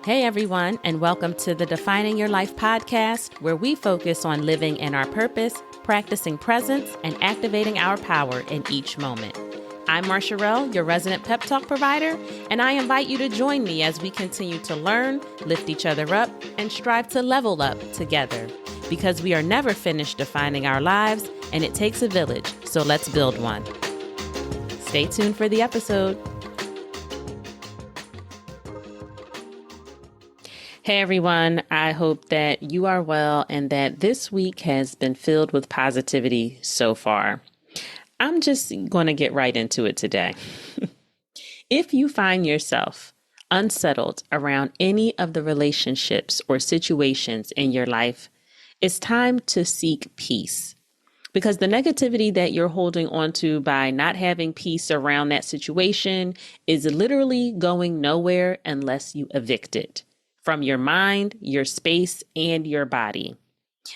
Hey everyone, and welcome to the Defining Your Life podcast, where we focus on living in our purpose, practicing presence, and activating our power in each moment. I'm Marsharelle, your resident pep talk provider, and I invite you to join me as we continue to learn, lift each other up, and strive to level up together. Because we are never finished defining our lives, and it takes a village, so let's build one. Stay tuned for the episode. Hey everyone, I hope that you are well and that this week has been filled with positivity so far. I'm just going to get right into it today. If you find yourself unsettled around any of the relationships or situations in your life, it's time to seek peace. Because the negativity that you're holding on to by not having peace around that situation is literally going nowhere unless you evict it from your mind, your space, and your body.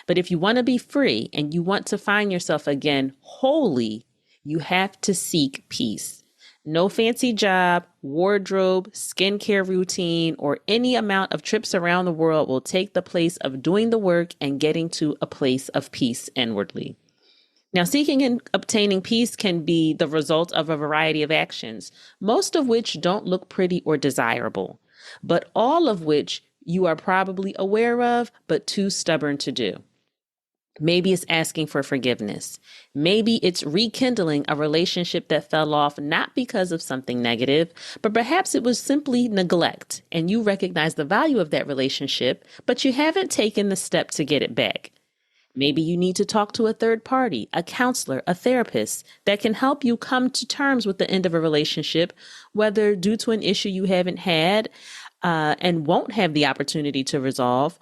But if you want to be free and you want to find yourself again wholly, you have to seek peace. No fancy job, wardrobe, skincare routine, or any amount of trips around the world will take the place of doing the work and getting to a place of peace inwardly. Now, seeking and obtaining peace can be the result of a variety of actions, most of which don't look pretty or desirable, but all of which you are probably aware of, but too stubborn to do. Maybe it's asking for forgiveness. Maybe it's rekindling a relationship that fell off not because of something negative, but perhaps it was simply neglect, and you recognize the value of that relationship, but you haven't taken the step to get it back. Maybe you need to talk to a third party, a counselor, a therapist that can help you come to terms with the end of a relationship, whether due to an issue you haven't had and won't have the opportunity to resolve,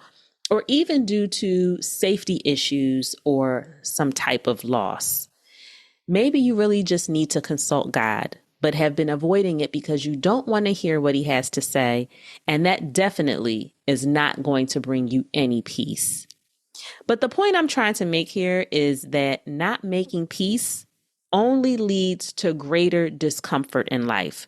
or even due to safety issues or some type of loss. Maybe you really just need to consult God, but have been avoiding it because you don't want to hear what he has to say, and that definitely is not going to bring you any peace. But the point I'm trying to make here is that not making peace only leads to greater discomfort in life.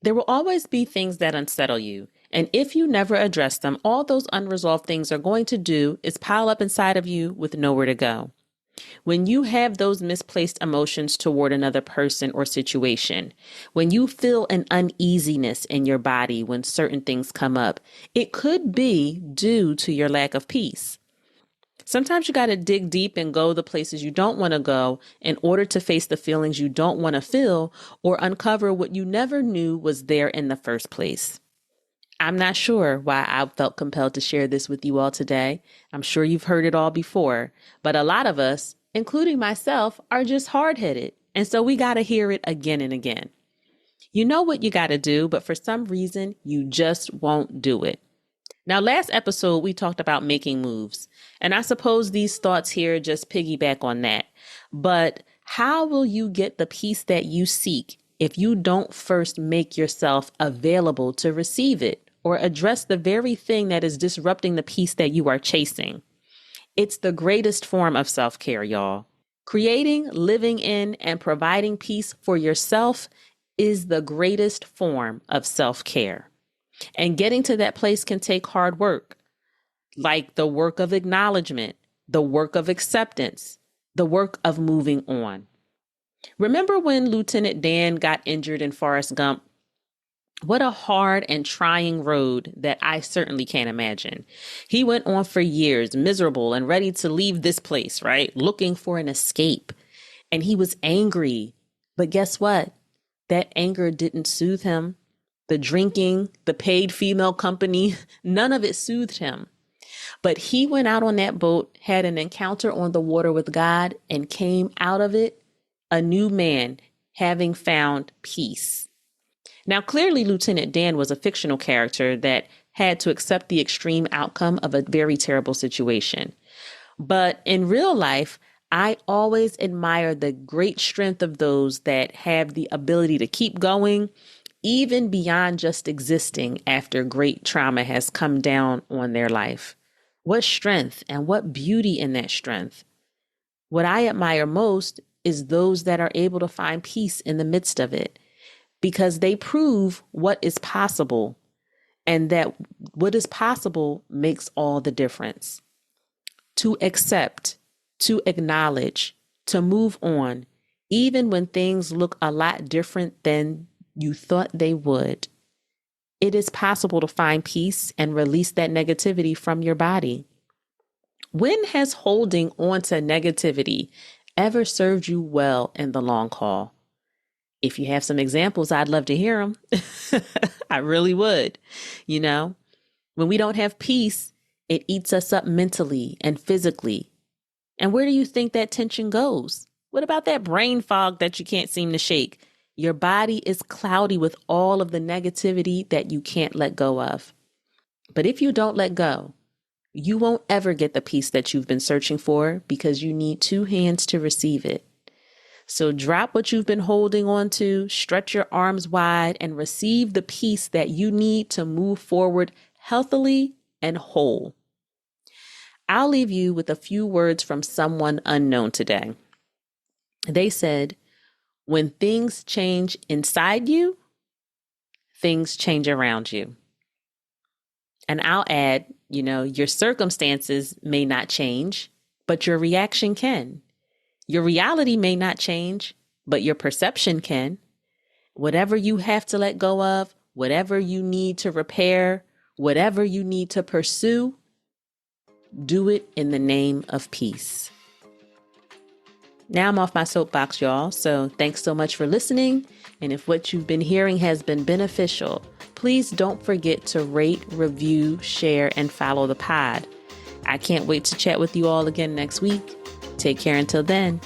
There will always be things that unsettle you. And if you never address them, all those unresolved things are going to do is pile up inside of you with nowhere to go. When you have those misplaced emotions toward another person or situation, when you feel an uneasiness in your body when certain things come up, it could be due to your lack of peace. Sometimes you got to dig deep and go the places you don't want to go in order to face the feelings you don't want to feel or uncover what you never knew was there in the first place. I'm not sure why I felt compelled to share this with you all today. I'm sure you've heard it all before, but a lot of us, including myself, are just hard-headed. And so we got to hear it again and again. You know what you got to do, but for some reason, you just won't do it. Now, last episode, we talked about making moves, and I suppose these thoughts here just piggyback on that. But how will you get the peace that you seek if you don't first make yourself available to receive it or address the very thing that is disrupting the peace that you are chasing? It's the greatest form of self-care, y'all. Creating, living in, and providing peace for yourself is the greatest form of self-care. And getting to that place can take hard work, like the work of acknowledgement, the work of acceptance, the work of moving on. Remember when Lieutenant Dan got injured in Forrest Gump? What a hard and trying road that I certainly can't imagine. He went on for years, miserable and ready to leave this place, right? Looking for an escape. And he was angry. But guess what? That anger didn't soothe him. The drinking, the paid female company, none of it soothed him. But he went out on that boat, had an encounter on the water with God, and came out of it a new man, having found peace. Now, clearly, Lieutenant Dan was a fictional character that had to accept the extreme outcome of a very terrible situation. But in real life, I always admire the great strength of those that have the ability to keep going, even beyond just existing after great trauma has come down on their life. What strength and what beauty in that strength. What I admire most is those that are able to find peace in the midst of it, because they prove what is possible and that what is possible makes all the difference. To accept, to acknowledge, to move on, even when things look a lot different than you thought they would. It is possible to find peace and release that negativity from your body. When has holding on to negativity ever served you well in the long haul? If you have some examples, I'd love to hear them. I really would. You know, when we don't have peace, it eats us up mentally and physically. And where do you think that tension goes? What about that brain fog that you can't seem to shake? Your body is cloudy with all of the negativity that you can't let go of. But if you don't let go, you won't ever get the peace that you've been searching for because you need two hands to receive it. So drop what you've been holding on to, stretch your arms wide, and receive the peace that you need to move forward healthily and whole. I'll leave you with a few words from someone unknown today. They said, when things change inside you, things change around you. And I'll add, your circumstances may not change, but your reaction can. Your reality may not change, but your perception can. Whatever you have to let go of, whatever you need to repair, whatever you need to pursue, do it in the name of peace. Now I'm off my soapbox, y'all. So thanks so much for listening. And if what you've been hearing has been beneficial, please don't forget to rate, review, share, and follow the pod. I can't wait to chat with you all again next week. Take care until then.